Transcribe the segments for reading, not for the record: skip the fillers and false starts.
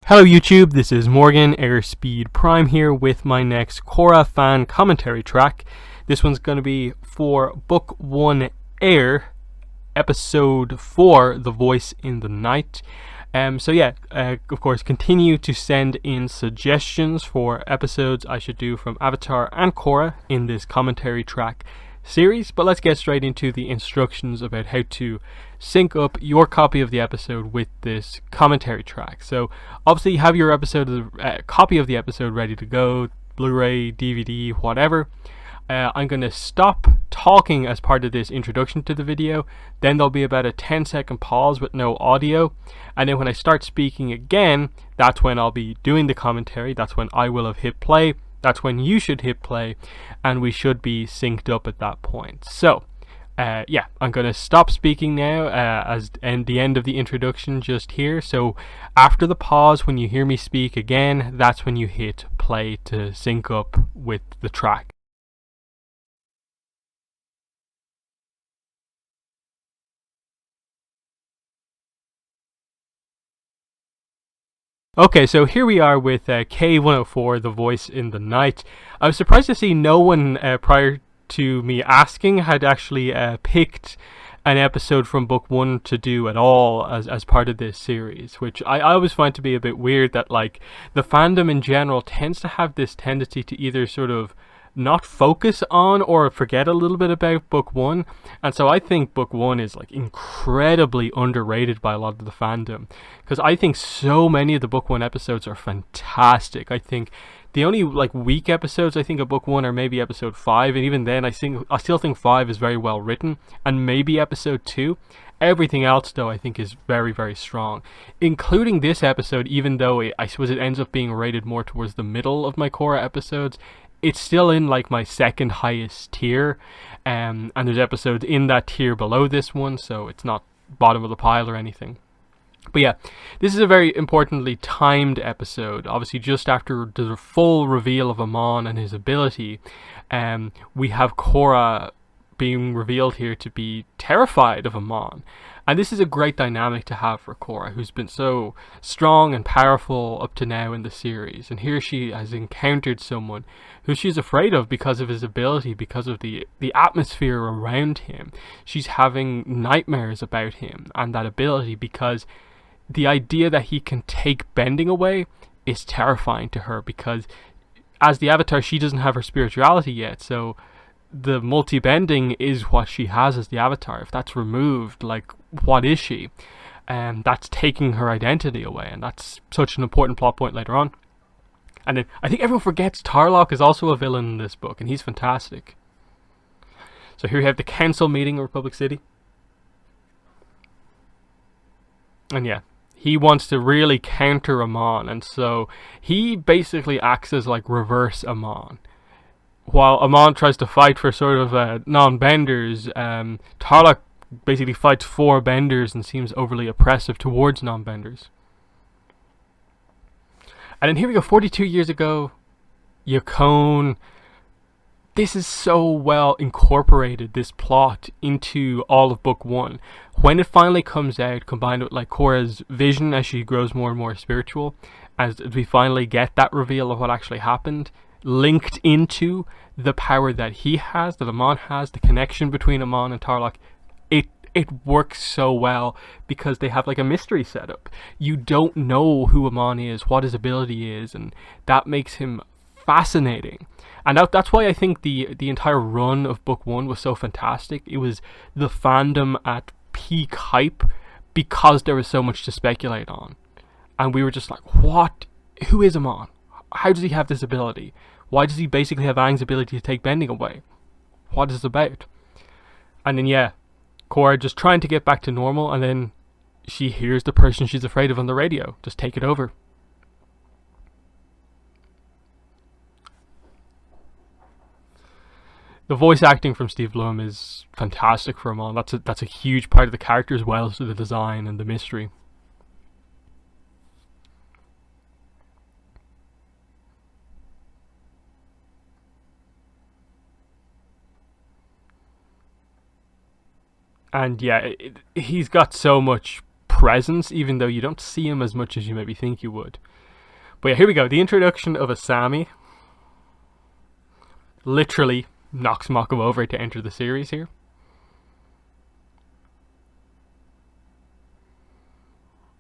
Hello YouTube, this is Morgan, Airspeed Prime here with my next Korra fan commentary track. This one's going to be for Book 1 Air, Episode 4, The Voice in the Night. Of course, continue to send in suggestions for episodes I should do from Avatar and Korra in this commentary track series, but let's get straight into the instructions about how to sync up your copy of the episode with this commentary track. So obviously you have your copy of the episode ready to go, Blu-ray, DVD, whatever. I'm going to stop talking as part of this introduction to the video, then there'll be about a 10-second pause with no audio, and then when I start speaking again, that's when I'll be doing the commentary. That's when I will have hit play. That's when you should hit play, and we should be synced up at that point. So, I'm going to stop speaking now and the end of the introduction just here. So, after the pause, when you hear me speak again, that's when you hit play to sync up with the track. Okay, so here we are with K104, The Voice in the Night. I was surprised to see no one prior to me asking had actually picked an episode from Book 1 to do at all as part of this series, which I always find to be a bit weird that like the fandom in general tends to have this tendency to either sort of not focus on or forget a little bit about Book 1, and so I think Book 1 is like incredibly underrated by a lot of the fandom, because I think so many of the Book 1 episodes are fantastic. I think the only like weak episodes I think of Book 1 are maybe episode 5, and even then I still think 5 is very well written, and maybe episode 2. Everything else, though, I think is very, very strong, including this episode. Even though I suppose it ends up being rated more towards the middle of my Korra episodes, it's still in like my second highest tier, and there's episodes in that tier below this one, so it's not bottom of the pile or anything. But yeah, this is a very importantly timed episode. Obviously, just after the full reveal of Amon and his ability, we have Korra being revealed here to be terrified of Amon. And this is a great dynamic to have for Korra, who's been so strong and powerful up to now in the series. And here she has encountered someone who she's afraid of because of his ability, because of the atmosphere around him. She's having nightmares about him and that ability, because the idea that he can take bending away is terrifying to her, because as the Avatar, she doesn't have her spirituality yet, so the multi-bending is what she has as the Avatar. If that's removed, like, what is she? And that's taking her identity away, and that's such an important plot point later on. And then I think everyone forgets Tarlok is also a villain in this book, and he's fantastic. So here we have the council meeting in Republic City. And yeah, he wants to really counter Amon, and so he basically acts as like reverse Amon. While Amon tries to fight for sort of non-benders, Tarlok basically fights for benders and seems overly oppressive towards non-benders. And then here we go, 42 years ago, Yakone. This is so well incorporated, this plot, into all of Book 1. When it finally comes out, combined with like Korra's vision as she grows more and more spiritual, as we finally get that reveal of what actually happened, linked into the power that he has, that Amon has, the connection between Amon and Tarlok, it works so well because they have like a mystery setup. You don't know who Amon is, what his ability is, and that makes him fascinating. And that's why I think the entire run of Book 1 was so fantastic. It was the fandom at peak hype because there was so much to speculate on. And we were just like, what? Who is Amon? How does he have this ability? Why does he basically have Aang's ability to take bending away? What is this about? And then yeah, Korra just trying to get back to normal, and then she hears the person she's afraid of on the radio. Just take it over. The voice acting from Steve Blum is fantastic for Amon. That's a huge part of the character as well as the design and the mystery. And yeah, he's got so much presence, even though you don't see him as much as you maybe think you would. But yeah, here we go. The introduction of Asami literally knocks Mako over to enter the series here.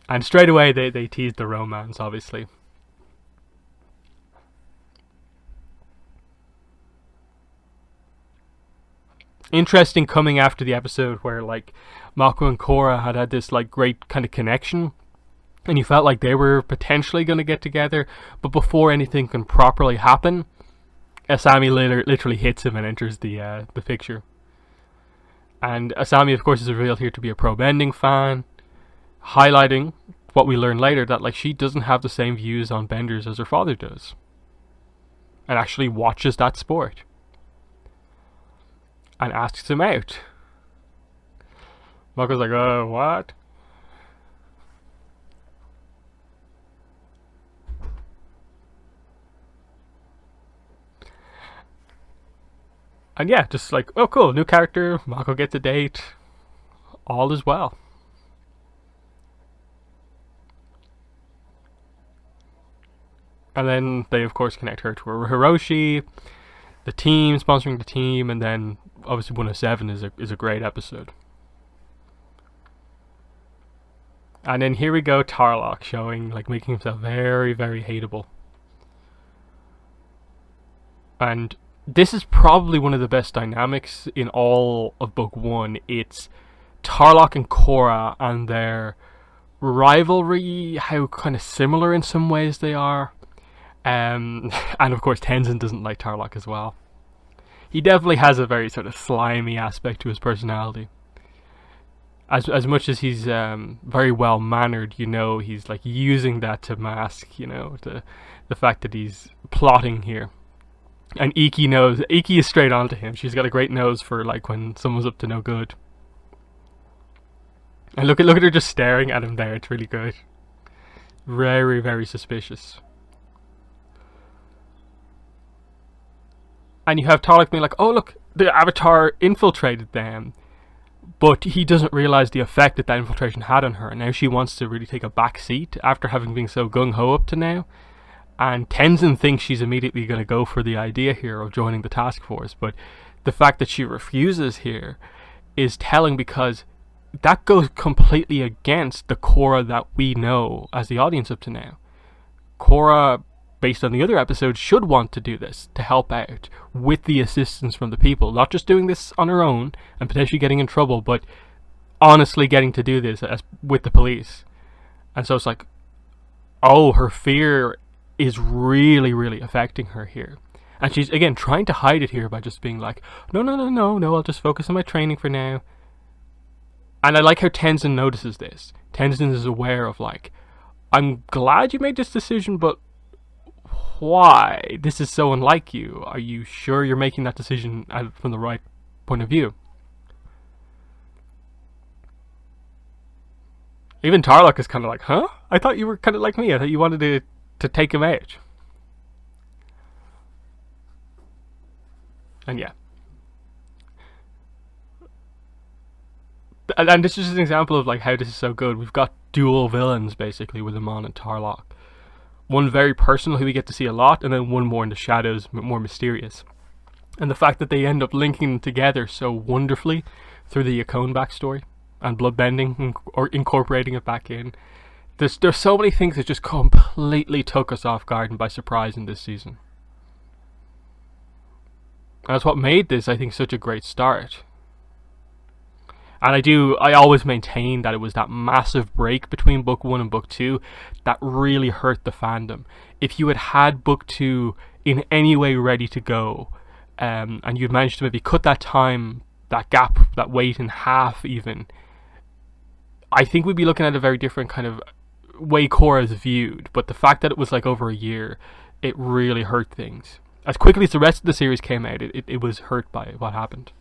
And straight away they tease the romance, obviously. Interesting coming after the episode where like Mako and Korra had this like great kind of connection, and you felt like they were potentially going to get together, but before anything can properly happen, Asami literally hits him and enters the picture. And Asami, of course, is revealed here to be a pro-bending fan, highlighting what we learn later, that like she doesn't have the same views on benders as her father does, and actually watches that sport and asks him out. Mako's like, what? And yeah, just like, oh cool, new character, Mako gets a date, all is well. And then they of course connect her to her Hiroshi, the team, sponsoring the team, and then obviously 107 is a great episode. And then here we go, Tarlok showing, like, making himself very, very hateable. And this is probably one of the best dynamics in all of book one. It's Tarlok and Korra and their rivalry, how kind of similar in some ways they are. And of course Tenzin doesn't like Tarlok as well. He definitely has a very sort of slimy aspect to his personality. As much as he's very well mannered, you know, he's like using that to mask, you know, the fact that he's plotting here. And Iki knows. Iki is straight on to him. She's got a great nose for like when someone's up to no good. And look at her just staring at him there. It's really good. Very, very suspicious. And you have Tarlok being like, oh look, the Avatar infiltrated them. But he doesn't realise the effect that infiltration had on her. And now she wants to really take a back seat after having been so gung-ho up to now. And Tenzin thinks she's immediately going to go for the idea here of joining the task force. But the fact that she refuses here is telling, because that goes completely against the Korra that we know as the audience up to now. Korra, based on the other episodes, should want to do this to help out with the assistance from the people, not just doing this on her own and potentially getting in trouble, but honestly getting to do this with the police. And so it's like, oh, her fear is really, really affecting her here. And she's again trying to hide it here by just being like, no, I'll just focus on my training for now. And I like how Tenzin notices this. Tenzin is aware of like, I'm glad you made this decision, but why? This is so unlike you. Are you sure you're making that decision from the right point of view? Even Tarlok is kind of like, huh? I thought you were kind of like me. I thought you wanted to take him out. And yeah. And this is just an example of like how this is so good. We've got dual villains basically with Amon and Tarlok. One very personal who we get to see a lot, and then one more in the shadows, more mysterious. And the fact that they end up linking them together so wonderfully through the Yakone backstory and bloodbending, or incorporating it back in. There's so many things that just completely took us off guard and by surprise in this season. And that's what made this, I think, such a great start. And I always maintain that it was that massive break between book 1 and book 2 that really hurt the fandom. If you had book 2 in any way ready to go, and you'd managed to maybe cut that time, that gap, that wait in half even, I think we'd be looking at a very different kind of way Korra is viewed. But the fact that it was like over a year, it really hurt things. As quickly as the rest of the series came out, it was hurt by what happened.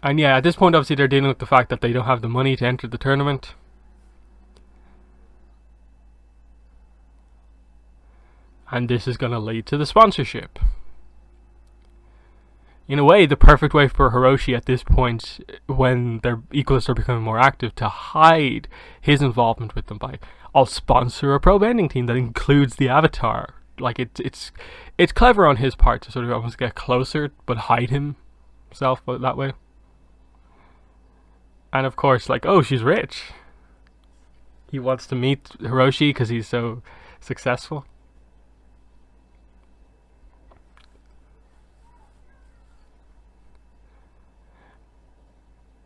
And yeah, at this point obviously they're dealing with the fact that they don't have the money to enter the tournament. And this is going to lead to the sponsorship. in a way, the perfect way for Hiroshi at this point, when their equalists are becoming more active, to hide his involvement with them by, I'll sponsor a pro bending team that includes the Avatar. Like it's clever on his part to sort of almost get closer but hide himself that way. And of course, like, oh, she's rich. He wants to meet Hiroshi because he's so successful.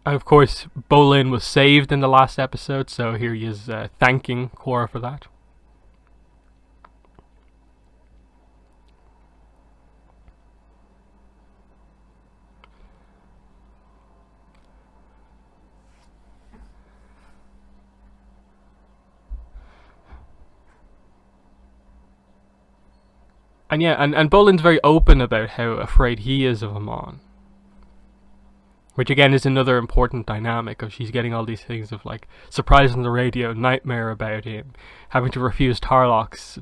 And of course, Bolin was saved in the last episode, so here he is thanking Korra for that. And yeah, and Bolin's very open about how afraid he is of Amon. Which again is another important dynamic of she's getting all these things of like surprise on the radio, nightmare about him, having to refuse Tarlok's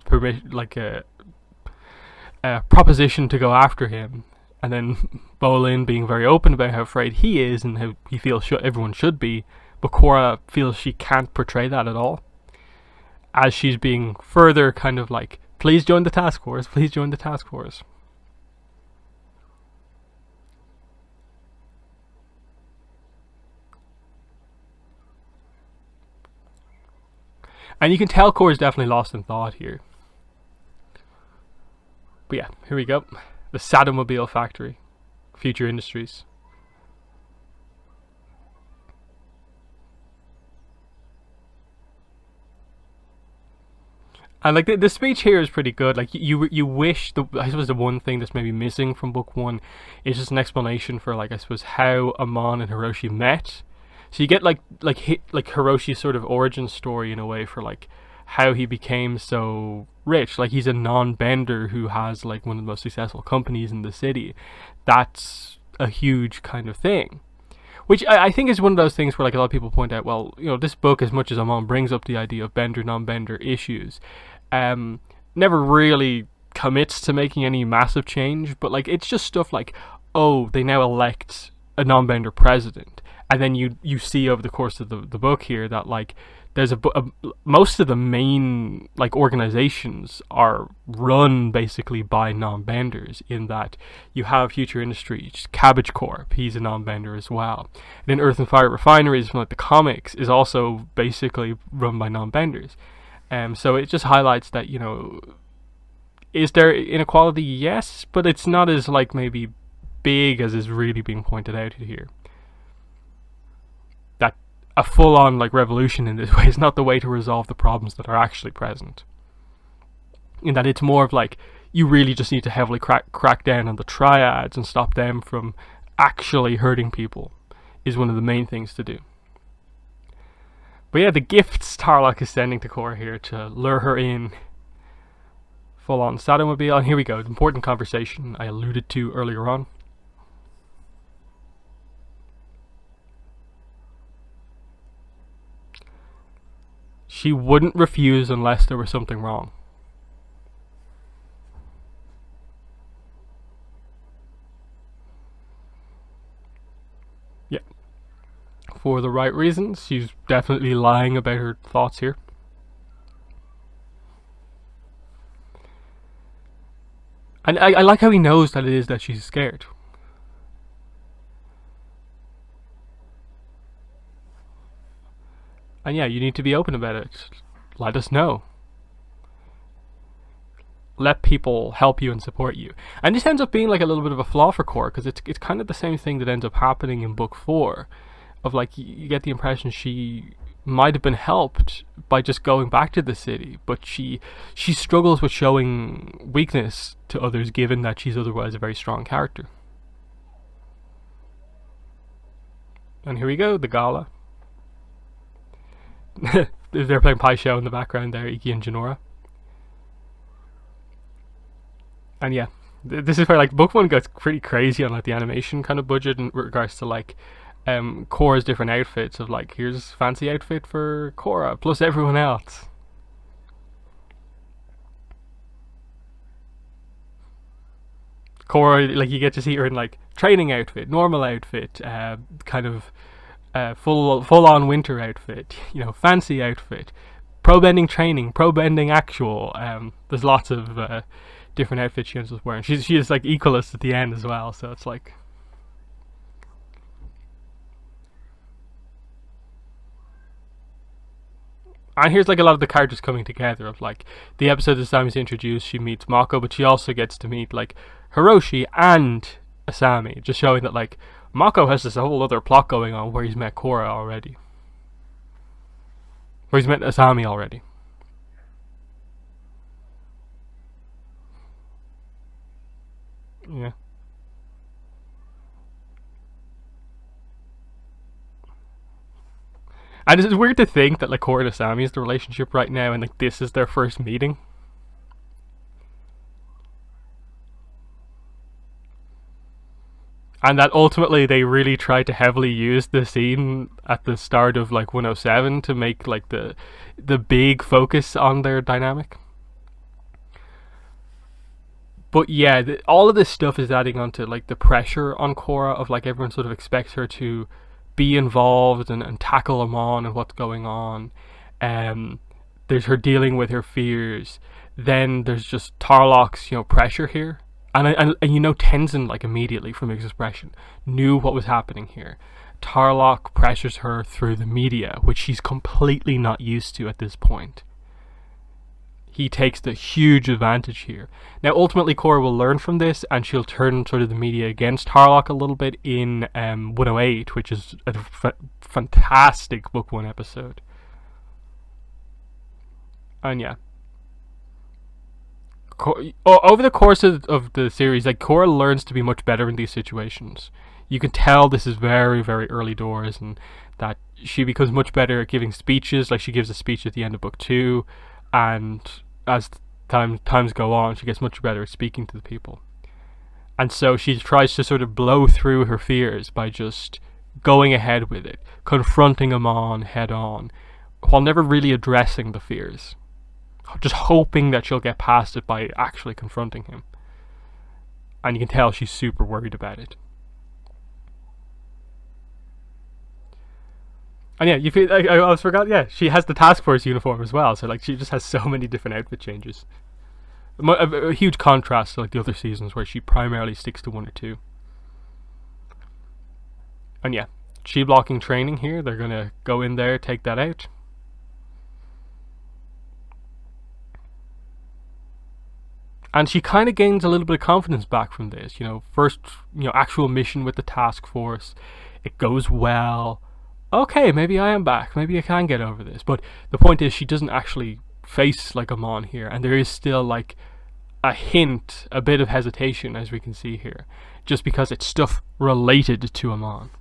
a proposition to go after him, and then Bolin being very open about how afraid he is and how he feels everyone should be, but Korra feels she can't portray that at all, as she's being further kind of like, please join the task force, please join the task force. And you can tell Korra's definitely lost in thought here. But yeah, here we go. The Sadomobile Factory. Future Industries. And like the speech here is pretty good. Like you wish I suppose the one thing that's maybe missing from book one is just an explanation for like I suppose how Amon and Hiroshi met. So you get like Hiroshi's sort of origin story in a way for like how he became so rich. Like he's a non-bender who has like one of the most successful companies in the city. That's a huge kind of thing. Which I think is one of those things where like a lot of people point out, well, you know, this book, as much as Amon brings up the idea of bender, non-bender issues, never really commits to making any massive change. But like it's just stuff like, oh, they now elect a non-bender president. And then you see over the course of the book here that like there's most of the main like organizations are run basically by non-benders, in that you have Future Industries, Cabbage Corp, he's a non-bender as well. And then Earth and Fire Refineries from like the comics is also basically run by non-benders. So it just highlights that, you know, is there inequality? Yes, but it's not as like maybe big as is really being pointed out here. A full-on like revolution in this way is not the way to resolve the problems that are actually present. In that it's more of like you really just need to heavily crack down on the triads and stop them from actually hurting people is one of the main things to do. But yeah, the gifts Tarlok is sending to Korra here to lure her in. Full-on Sadomobile. And here we go, the important conversation I alluded to earlier on. She wouldn't refuse unless there was something wrong. Yeah. For the right reasons. She's definitely lying about her thoughts here. And I like how he knows that it is that she's scared. And yeah, you need to be open about it. Let us know. Let people help you and support you. And this ends up being like a little bit of a flaw for Korra, because it's kind of the same thing that ends up happening in book 4. Of like, you get the impression she might have been helped by just going back to the city, but she struggles with showing weakness to others, given that she's otherwise a very strong character. And here we go, the gala. They're playing Pai Show in the background there, Iki and Jinora. And yeah, this is where like book 1 gets pretty crazy on like the animation kind of budget in regards to like Korra's different outfits of like, here's fancy outfit for Korra plus everyone else. Korra, like, you get to see her in like training outfit, normal outfit, kind of full on winter outfit, fancy outfit, pro bending training, pro bending actual. There's lots of different outfits she ends up wearing. She is like equalist at the end as well, so it's like. And here's like a lot of the characters coming together of like the episode that Asami's introduced, she meets Mako, but she also gets to meet like Hiroshi and Asami, just showing that like Mako has this whole other plot going on where he's met Korra already. Where he's met Asami already. Yeah. And it's weird to think that like Korra and Asami is the relationship right now, and like this is their first meeting. And that ultimately they really tried to heavily use the scene at the start of like 107 to make like the big focus on their dynamic. But yeah, all of this stuff is adding onto like the pressure on Korra of like everyone sort of expects her to be involved and tackle them on and what's going on. There's her dealing with her fears. Then there's just Tarlok's pressure here, and Tenzin like immediately from his expression knew what was happening here. Tarlok pressures her through the media, which she's completely not used to at this point. He takes the huge advantage here. Now, ultimately, Korra will learn from this, and she'll turn sort of the media against Tarlok a little bit in 108, which is a fantastic Book 1 episode. And yeah. Over the course of the series, like Korra learns to be much better in these situations. You can tell this is very, very early doors, and that she becomes much better at giving speeches. Like she gives a speech at the end of Book 2, and as times go on, she gets much better at speaking to the people. And so she tries to sort of blow through her fears by just going ahead with it, confronting Amon head on, while never really addressing the fears. Just hoping that she'll get past it by actually confronting him. And you can tell she's super worried about it. And yeah, you feel I almost forgot. Yeah, she has the task force uniform as well. So like, she just has so many different outfit changes. A huge contrast to like the other seasons where she primarily sticks to one or two. And yeah, chi blocking training here. They're gonna go in there, take that out. And she kind of gains a little bit of confidence back from this. First, actual mission with the task force. It goes well. Okay, maybe I am back. Maybe I can get over this. But the point is, she doesn't actually face like Amon here, and there is still like a hint, a bit of hesitation, as we can see here, just because it's stuff related to Amon.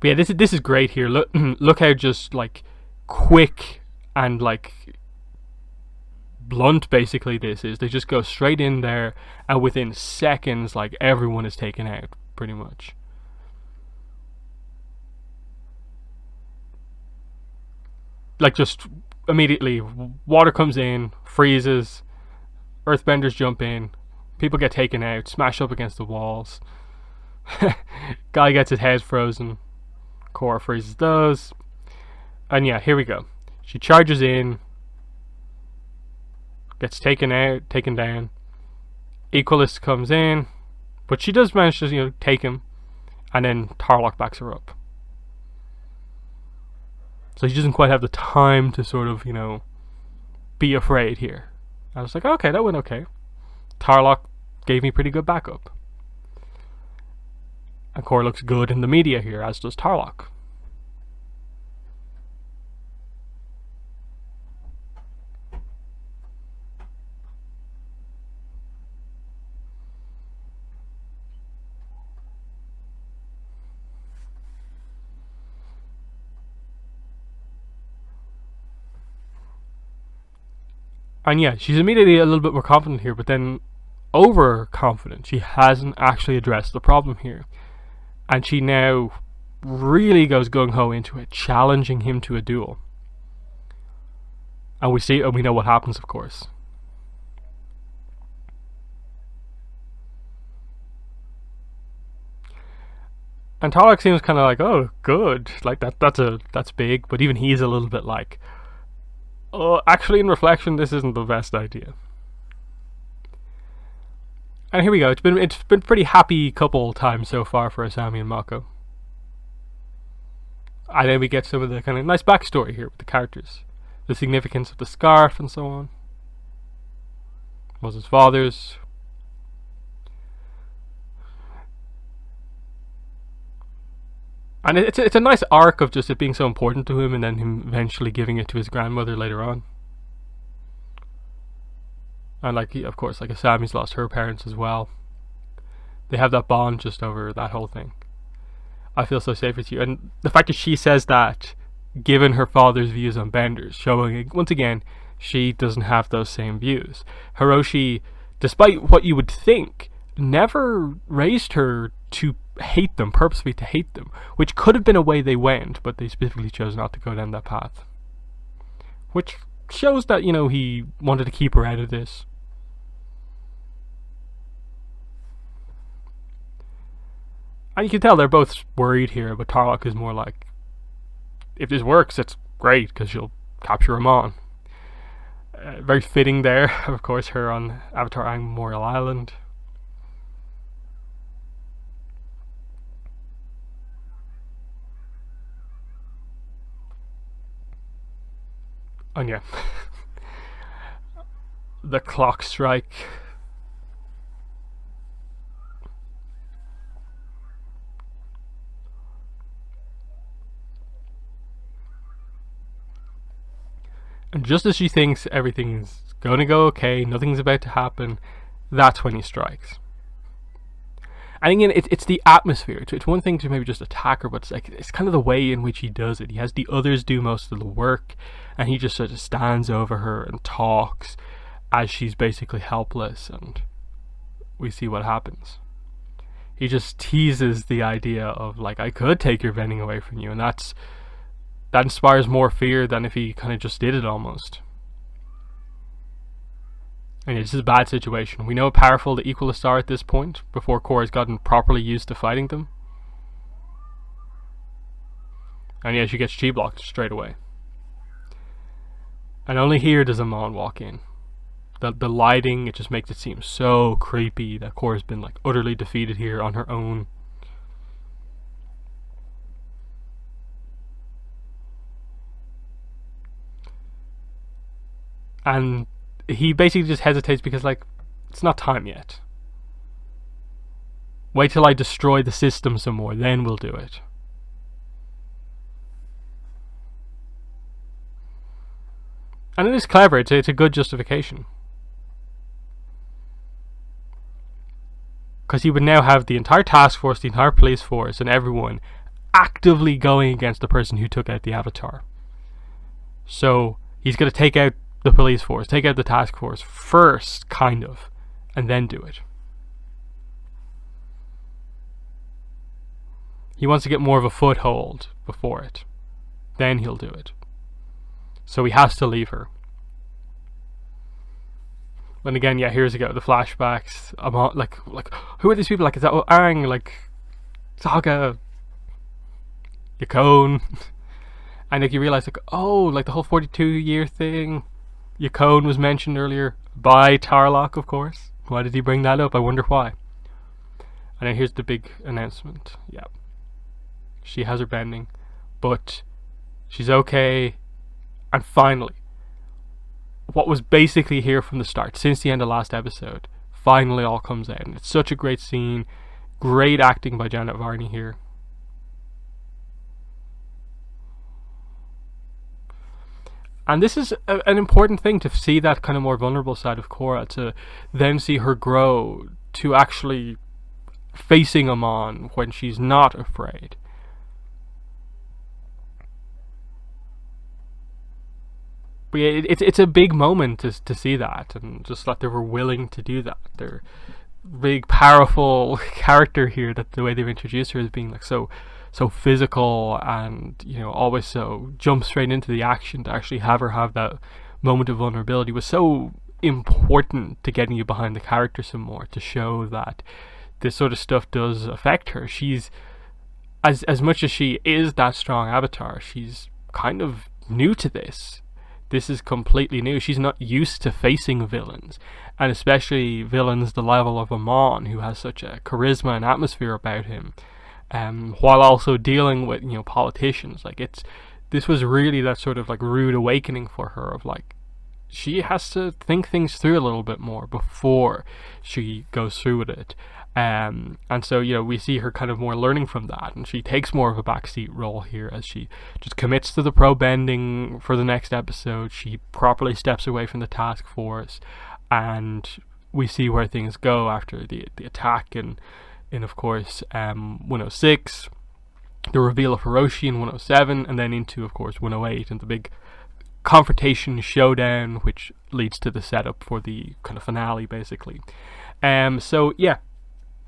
But yeah, this is great here. Look how just like quick and like blunt basically this is. They just go straight in there, and within seconds, like everyone is taken out, pretty much. Like just immediately, water comes in, freezes, earthbenders jump in, people get taken out, smash up against the walls. Guy gets his head frozen, Korra freezes those, and yeah, here we go. She charges in, gets taken down. Equalist comes in, but she does manage to take him, and then Tarlok backs her up. So she doesn't quite have the time to sort of, be afraid here. I was like, okay, that went okay. Tarlok gave me pretty good backup. And Korra looks good in the media here, as does Tarlok. And yeah, she's immediately a little bit more confident here, but then overconfident. She hasn't actually addressed the problem here. And she now really goes gung-ho into it, challenging him to a duel. And we know what happens, of course. And Tarlok seems kind of like, oh, good, like that's big. But even he's a little bit like, oh, actually, in reflection, this isn't the best idea. And here we go. It's been pretty happy couple times so far for Asami and Mako. And then we get some of the kind of nice backstory here with the characters, the significance of the scarf and so on. Was his father's. And it's a nice arc of just it being so important to him, and then him eventually giving it to his grandmother later on. And like, of course, like Asami's lost her parents as well. They have that bond just over that whole thing. I feel so safe with you. And the fact that she says that, given her father's views on benders, showing, once again, she doesn't have those same views. Hiroshi, despite what you would think, never raised her to hate them, purposely to hate them, which could have been a way they went, but they specifically chose not to go down that path. Which shows that, you know, he wanted to keep her out of this. And you can tell they're both worried here, but Tarlok is more like, if this works, it's great, because she'll capture him on. Very fitting there, of course, her on Avatar Aang Memorial Island. And yeah, the clock strike. And just as she thinks everything's going to go okay, nothing's about to happen, that's when he strikes. And again, it's the atmosphere. It's one thing to maybe just attack her, but it's kind of the way in which he does it. He has the others do most of the work, and he just sort of stands over her and talks as she's basically helpless, and we see what happens. He just teases the idea of, like, I could take your vending away from you, and that inspires more fear than if he kind of just did it almost. And this is a bad situation. We know how powerful the Equalists are at this point, before Korra's gotten properly used to fighting them. And yeah, she gets G-blocked straight away. And only here does Amon walk in. The lighting, it just makes it seem so creepy that Korra's been like utterly defeated here on her own. And he basically just hesitates because, like, it's not time yet. Wait till I destroy the system some more, then we'll do it. And it is clever, it's a good justification. Because he would now have the entire task force, the entire police force, and everyone actively going against the person who took out the Avatar. So he's going to take out the police force, take out the task force first, kind of, and then do it. He wants to get more of a foothold before it. Then he'll do it. So he has to leave her. And again, yeah, here's the flashbacks. I'm all, like, who are these people? Like, is that Aang? Like, Saga, Yakone. And like you realize, like, oh, like the whole 42-year thing. Yakone was mentioned earlier by Tarlok, of course. Why did he bring that up? I wonder why. And then here's the big announcement. Yeah. She has her bending, but she's okay. And finally, what was basically here from the start, since the end of last episode, finally all comes out. And it's such a great scene. Great acting by Janet Varney here. And this is an important thing, to see that kind of more vulnerable side of Korra, to then see her grow to actually facing Amon when she's not afraid. But yeah, it's a big moment to see that, and just that they were willing to do that. They're big, powerful character here, that the way they've introduced her as being like so physical, and, you know, always so jump straight into the action. To actually have her have that moment of vulnerability was so important to getting you behind the character some more, to show that this sort of stuff does affect her. She's as much as she is that strong avatar, she's kind of new to this. This is completely new. She's not used to facing villains, and especially villains the level of Amon, who has such a charisma and atmosphere about him, while also dealing with, you know, politicians. Like, this was really that sort of like rude awakening for her of like, she has to think things through a little bit more before she goes through with it. And so, you know, we see her kind of more learning from that, and she takes more of a backseat role here as she just commits to the pro bending for the next episode. She properly steps away from the task force, and we see where things go after the attack in of course 106, the reveal of Hiroshi in 107, and then into, of course, 108 and the big confrontation showdown, which leads to the setup for the kind of finale, basically. So yeah,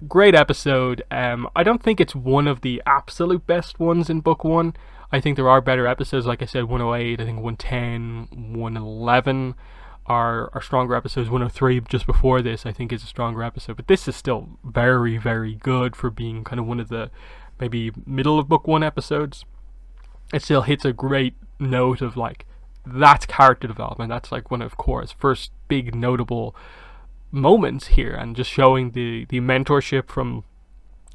great episode. I don't think it's one of the absolute best ones in book one. I think there are better episodes. Like I said, 108, I think 110, 111 are stronger episodes. 103, just before this, I think is a stronger episode. But this is still very, very good for being kind of one of the maybe middle of book one episodes. It still hits a great note of like, that's character development. That's like one of Korra's first big notable moments here, and just showing the mentorship from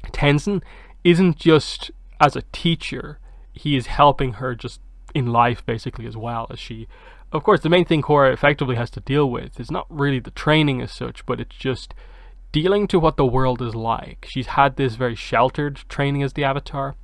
Tenzin isn't just as a teacher, he is helping her just in life basically as well. As she, of course, the main thing Korra effectively has to deal with is not really the training as such, but it's just dealing to what the world is like. She's had this very sheltered training as the Avatar,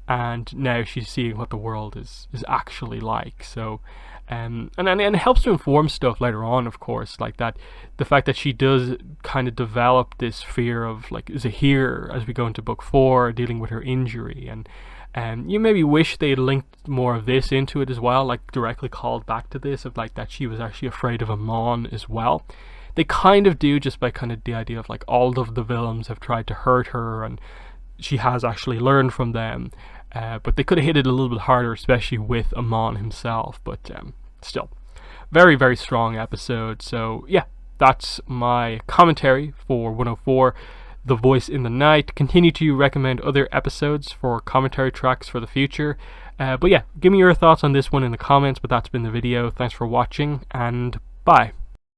and now she's seeing what the world is actually like. So and it helps to inform stuff later on, of course, like that, the fact that she does kind of develop this fear of like Zahir as we go into book 4, dealing with her injury, and you maybe wish they had linked more of this into it as well, like directly called back to this, of like that she was actually afraid of Amon as well. They kind of do, just by kind of the idea of like all of the villains have tried to hurt her and she has actually learned from them, but they could have hit it a little bit harder, especially with Amon himself. But still, very, very strong episode. So yeah, that's my commentary for 104, The Voice in the Night. Continue to recommend other episodes for commentary tracks for the future. But yeah, give me your thoughts on this one in the comments. But that's been the video. Thanks for watching, and bye.